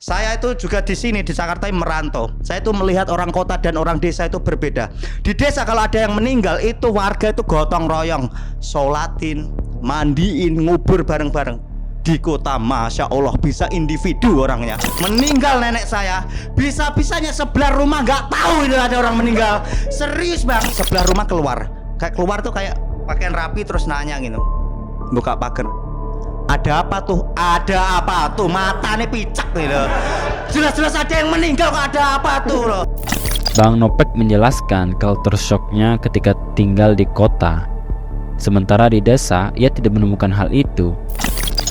Saya itu juga di sini di Jakarta merantau. Saya itu melihat orang kota dan orang desa itu berbeda. Di desa kalau ada yang meninggal itu warga itu gotong royong, sholatin, mandiin, ngubur bareng-bareng. Di kota Masya Allah bisa individu orangnya. Meninggal nenek saya, bisa-bisanya sebelah rumah nggak tahu itu ada orang meninggal. Serius bang, sebelah rumah keluar. Kayak keluar tuh kayak pakaian rapi terus nanya gitu. Buka pagar. Ada apa tuh? Ada apa tuh? Matanya picak gitu. Jelas-jelas ada yang meninggal kok ada apa tuh loh. Bang Nopek menjelaskan culture shocknya ketika tinggal di kota. Sementara di desa, ia tidak menemukan hal itu.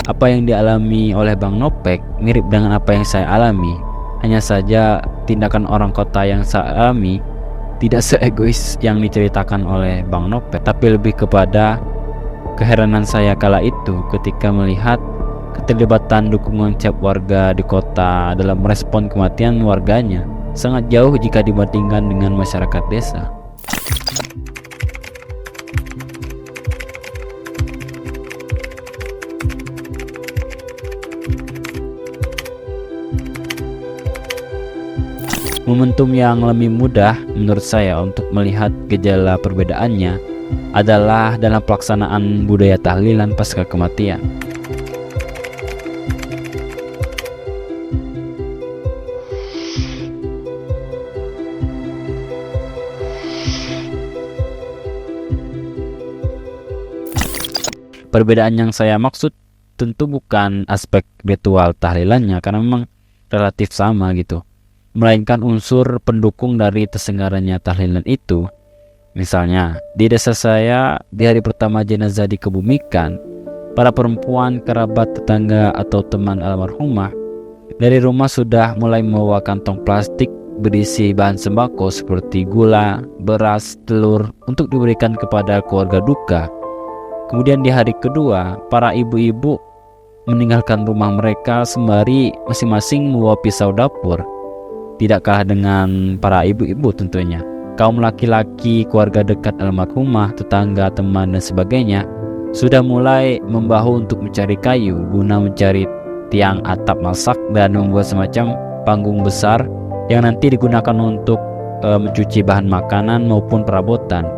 Apa yang dialami oleh Bang Nopek mirip dengan apa yang saya alami. Hanya saja tindakan orang kota yang saya alami tidak seegois yang diceritakan oleh Bang Nopek, tapi lebih kepada keheranan saya kala itu ketika melihat keterlibatan dukungan tiap warga di kota dalam merespon kematian warganya sangat jauh jika dibandingkan dengan masyarakat desa. Momentum yang lebih mudah menurut saya untuk melihat gejala perbedaannya adalah dalam pelaksanaan budaya tahlilan pasca kematian. Perbedaan yang saya maksud tentu bukan aspek ritual tahlilannya karena memang relatif sama gitu, melainkan unsur pendukung dari terselenggaranya tahlilan itu. Misalnya, di desa saya, di hari pertama jenazah dikebumikan, para perempuan, kerabat, tetangga, atau teman almarhumah dari rumah sudah mulai membawa kantong plastik berisi bahan sembako seperti gula, beras, telur untuk diberikan kepada keluarga duka. Kemudian di hari kedua, para ibu-ibu meninggalkan rumah mereka sembari masing-masing membawa pisau dapur. Tidak kalah dengan para ibu-ibu tentunya. Kaum laki-laki, keluarga dekat almarhumah, tetangga, teman, dan sebagainya sudah mulai membahu untuk mencari kayu guna mencari tiang atap masak dan membuat semacam panggung besar yang nanti digunakan untuk mencuci bahan makanan maupun perabotan.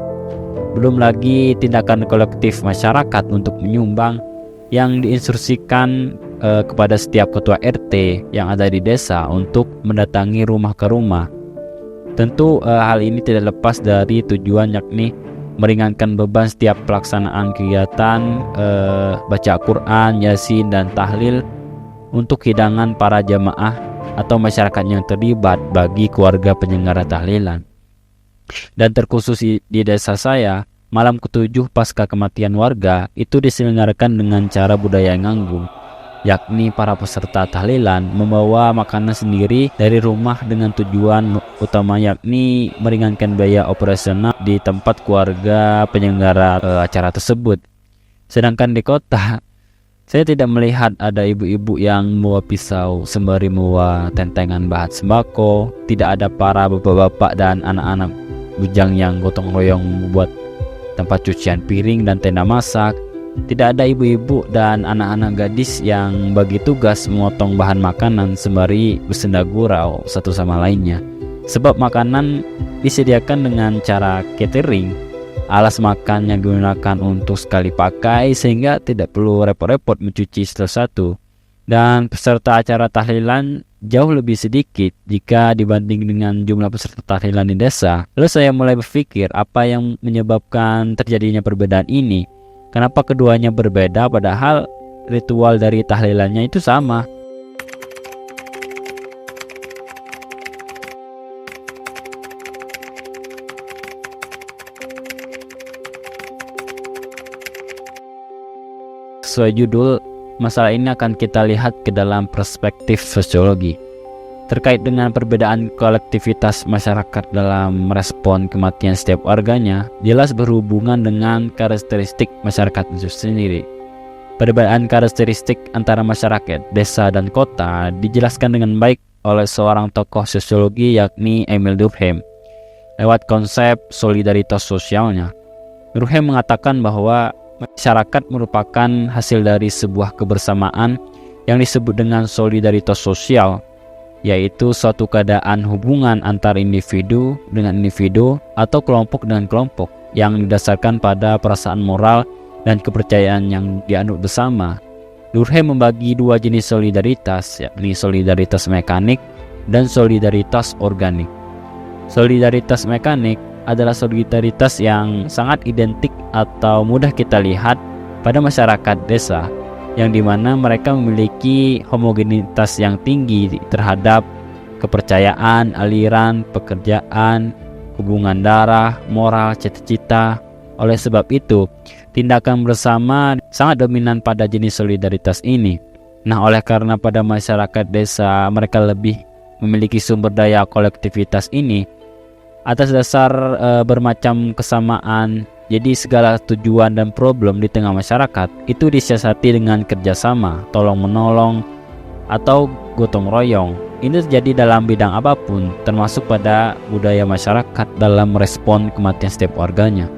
Belum lagi tindakan kolektif masyarakat untuk menyumbang yang diinstruksikan kepada setiap ketua RT yang ada di desa untuk mendatangi rumah ke rumah. Tentu hal ini tidak lepas dari tujuan, yakni meringankan beban setiap pelaksanaan kegiatan baca Quran, Yasin, dan tahlil untuk hidangan para jamaah atau masyarakat yang terlibat bagi keluarga penyelenggara tahlilan. Dan terkhusus di desa saya, malam ke-7 pasca kematian warga itu diselenggarakan dengan cara budaya nganggung, yakni para peserta tahlilan membawa makanan sendiri dari rumah dengan tujuan utama yakni meringankan biaya operasional di tempat keluarga penyelenggara acara tersebut. Sedangkan di kota, saya tidak melihat ada ibu-ibu yang membawa pisau sembari membawa tentengan bahan sembako. Tidak ada para bapak-bapak dan anak-anak bujang yang gotong royong membuat tempat cucian piring dan tenda masak. Tidak ada ibu-ibu dan anak-anak gadis yang bagi tugas memotong bahan makanan sembari bersenda gurau satu sama lainnya. Sebab makanan disediakan dengan cara catering, alas makan yang digunakan untuk sekali pakai sehingga tidak perlu repot-repot mencuci satu-satu. Dan peserta acara tahlilan jauh lebih sedikit jika dibanding dengan jumlah peserta tahlilan di desa. Lalu saya mulai berpikir apa yang menyebabkan terjadinya perbedaan ini. Kenapa keduanya berbeda padahal ritual dari tahlilannya itu sama? Sesuai judul, masalah ini akan kita lihat ke dalam perspektif sosiologi. Terkait dengan perbedaan kolektivitas masyarakat dalam merespon kematian setiap warganya, jelas berhubungan dengan karakteristik masyarakat itu sendiri. Perbedaan karakteristik antara masyarakat desa dan kota dijelaskan dengan baik oleh seorang tokoh sosiologi yakni Emil Durkheim lewat konsep solidaritas sosialnya. Durkheim mengatakan bahwa masyarakat merupakan hasil dari sebuah kebersamaan yang disebut dengan solidaritas sosial, yaitu suatu keadaan hubungan antar individu dengan individu atau kelompok dengan kelompok yang didasarkan pada perasaan moral dan kepercayaan yang dianut bersama. Durkheim membagi dua jenis solidaritas, yakni solidaritas mekanik dan solidaritas organik. Solidaritas mekanik adalah solidaritas yang sangat identik atau mudah kita lihat pada masyarakat desa, yang dimana mereka memiliki homogenitas yang tinggi terhadap kepercayaan, aliran, pekerjaan, hubungan darah, moral, cita-cita. Oleh sebab itu, tindakan bersama sangat dominan pada jenis solidaritas ini. Nah, oleh karena pada masyarakat desa mereka lebih memiliki sumber daya kolektivitas ini, atas dasar bermacam kesamaan, jadi segala tujuan dan problem di tengah masyarakat itu disiasati dengan kerjasama, tolong-menolong, atau gotong royong. Ini terjadi dalam bidang apapun, termasuk pada budaya masyarakat dalam merespon kematian setiap warganya.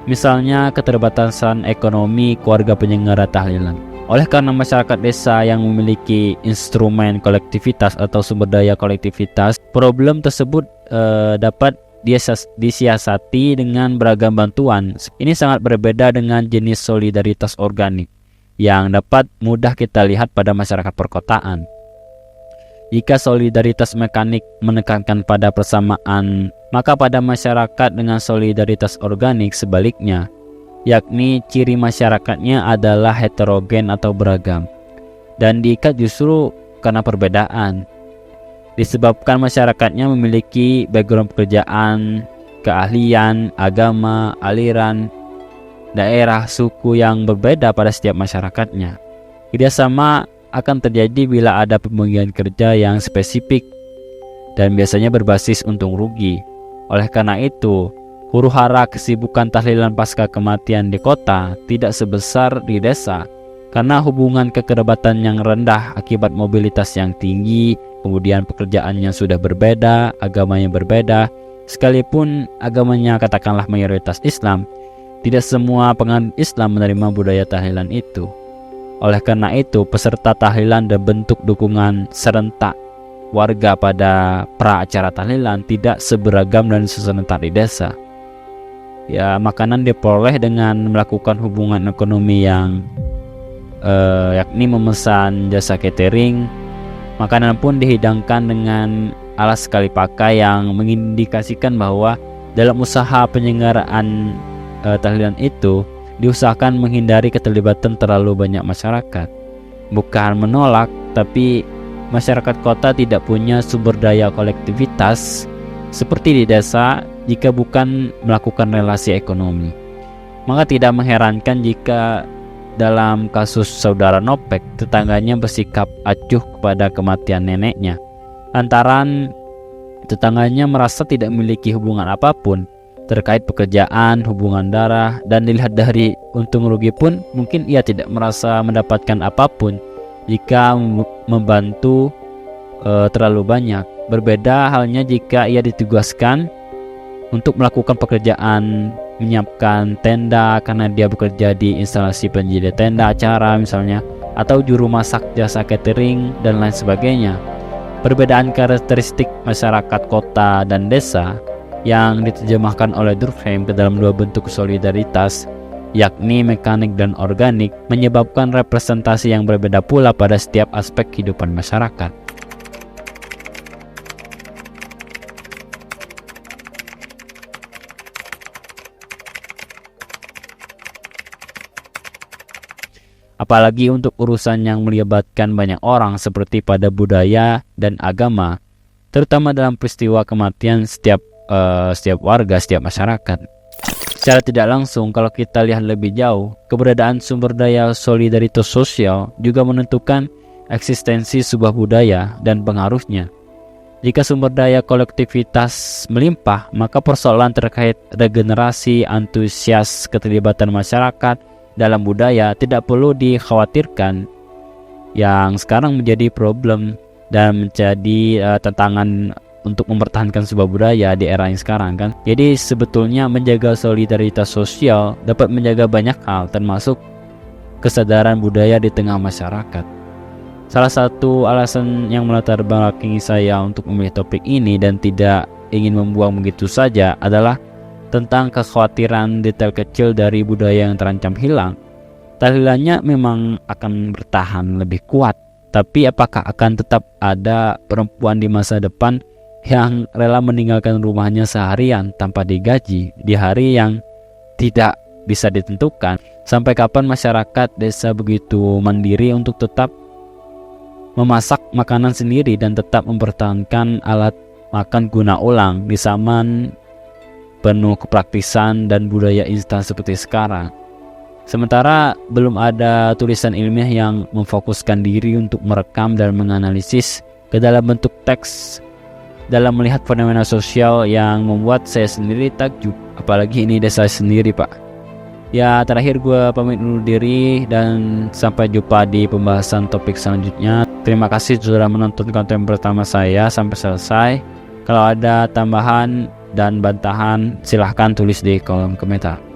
Misalnya keterbatasan ekonomi keluarga penyelenggara tahlilan. Oleh karena masyarakat desa yang memiliki instrumen kolektivitas atau sumber daya kolektivitas, problem tersebut dapat disiasati dengan beragam bantuan. Ini sangat berbeda dengan jenis solidaritas organik yang dapat mudah kita lihat pada masyarakat perkotaan. Jika solidaritas mekanik menekankan pada persamaan, maka pada masyarakat dengan solidaritas organik sebaliknya, yakni ciri masyarakatnya adalah heterogen atau beragam, dan diikat justru karena perbedaan. Disebabkan masyarakatnya memiliki background pekerjaan, keahlian, agama, aliran, daerah, suku yang berbeda pada setiap masyarakatnya. Kerjasama akan terjadi bila ada pembagian kerja yang spesifik dan biasanya berbasis untung rugi. Oleh karena itu, huru-hara kesibukan tahlilan pasca kematian di kota tidak sebesar di desa, karena hubungan kekerabatan yang rendah akibat mobilitas yang tinggi, kemudian pekerjaannya sudah berbeda, agamanya berbeda. Sekalipun agamanya katakanlah mayoritas Islam, tidak semua penganut Islam menerima budaya tahlilan itu. Oleh karena itu, peserta tahlilan dan bentuk dukungan serentak warga pada pra acara tahlilan tidak seberagam dan serentak di desa. Ya, makanan diperoleh dengan melakukan hubungan ekonomi yang yakni memesan jasa catering. Makanan pun dihidangkan dengan alas sekali pakai yang mengindikasikan bahwa dalam usaha penyelenggaraan tahlilan itu diusahakan menghindari keterlibatan terlalu banyak masyarakat. Bukan menolak, tapi masyarakat kota tidak punya sumber daya kolektivitas seperti di desa jika bukan melakukan relasi ekonomi. Maka tidak mengherankan jika dalam kasus saudara Nopek, tetangganya bersikap acuh kepada kematian neneknya. Lantaran tetangganya merasa tidak memiliki hubungan apapun terkait pekerjaan, hubungan darah, dan dilihat dari untung rugi pun mungkin ia tidak merasa mendapatkan apapun jika membantu terlalu banyak. Berbeda halnya jika ia ditugaskan untuk melakukan pekerjaan menyiapkan tenda karena dia bekerja di instalasi penyedia tenda acara misalnya, atau juru masak jasa catering dan lain sebagainya. Perbedaan karakteristik masyarakat kota dan desa yang diterjemahkan oleh Durkheim ke dalam dua bentuk solidaritas, yakni mekanik dan organik, menyebabkan representasi yang berbeda pula pada setiap aspek kehidupan masyarakat. Apalagi untuk urusan yang melibatkan banyak orang seperti pada budaya dan agama, terutama dalam peristiwa kematian setiap warga, setiap masyarakat. Secara tidak langsung, kalau kita lihat lebih jauh, keberadaan sumber daya solidaritas sosial juga menentukan eksistensi sebuah budaya dan pengaruhnya. Jika sumber daya kolektivitas melimpah, maka persoalan terkait regenerasi antusias keterlibatan masyarakat dalam budaya tidak perlu dikhawatirkan, yang sekarang menjadi problem dan menjadi tantangan untuk mempertahankan sebuah budaya di era yang sekarang kan. Jadi sebetulnya menjaga solidaritas sosial dapat menjaga banyak hal, termasuk kesadaran budaya di tengah masyarakat. Salah satu alasan yang melatar belakangi saya untuk memilih topik ini dan tidak ingin membuang begitu saja adalah tentang kekhawatiran detail kecil dari budaya yang terancam hilang. Tahlilannya memang akan bertahan lebih kuat, tapi apakah akan tetap ada perempuan di masa depan yang rela meninggalkan rumahnya seharian tanpa digaji di hari yang tidak bisa ditentukan? Sampai kapan masyarakat desa begitu mandiri untuk tetap memasak makanan sendiri dan tetap mempertahankan alat makan guna ulang di zaman penuh kepraktisan dan budaya instan seperti sekarang? Sementara belum ada tulisan ilmiah yang memfokuskan diri untuk merekam dan menganalisis ke dalam bentuk teks dalam melihat fenomena sosial yang membuat saya sendiri takjub, apalagi ini desa sendiri, Pak. Ya, terakhir gue pamit undur diri dan sampai jumpa di pembahasan topik selanjutnya. Terima kasih sudah menonton konten pertama saya sampai selesai. Kalau ada tambahan dan bantahan silahkan tulis di kolom komentar.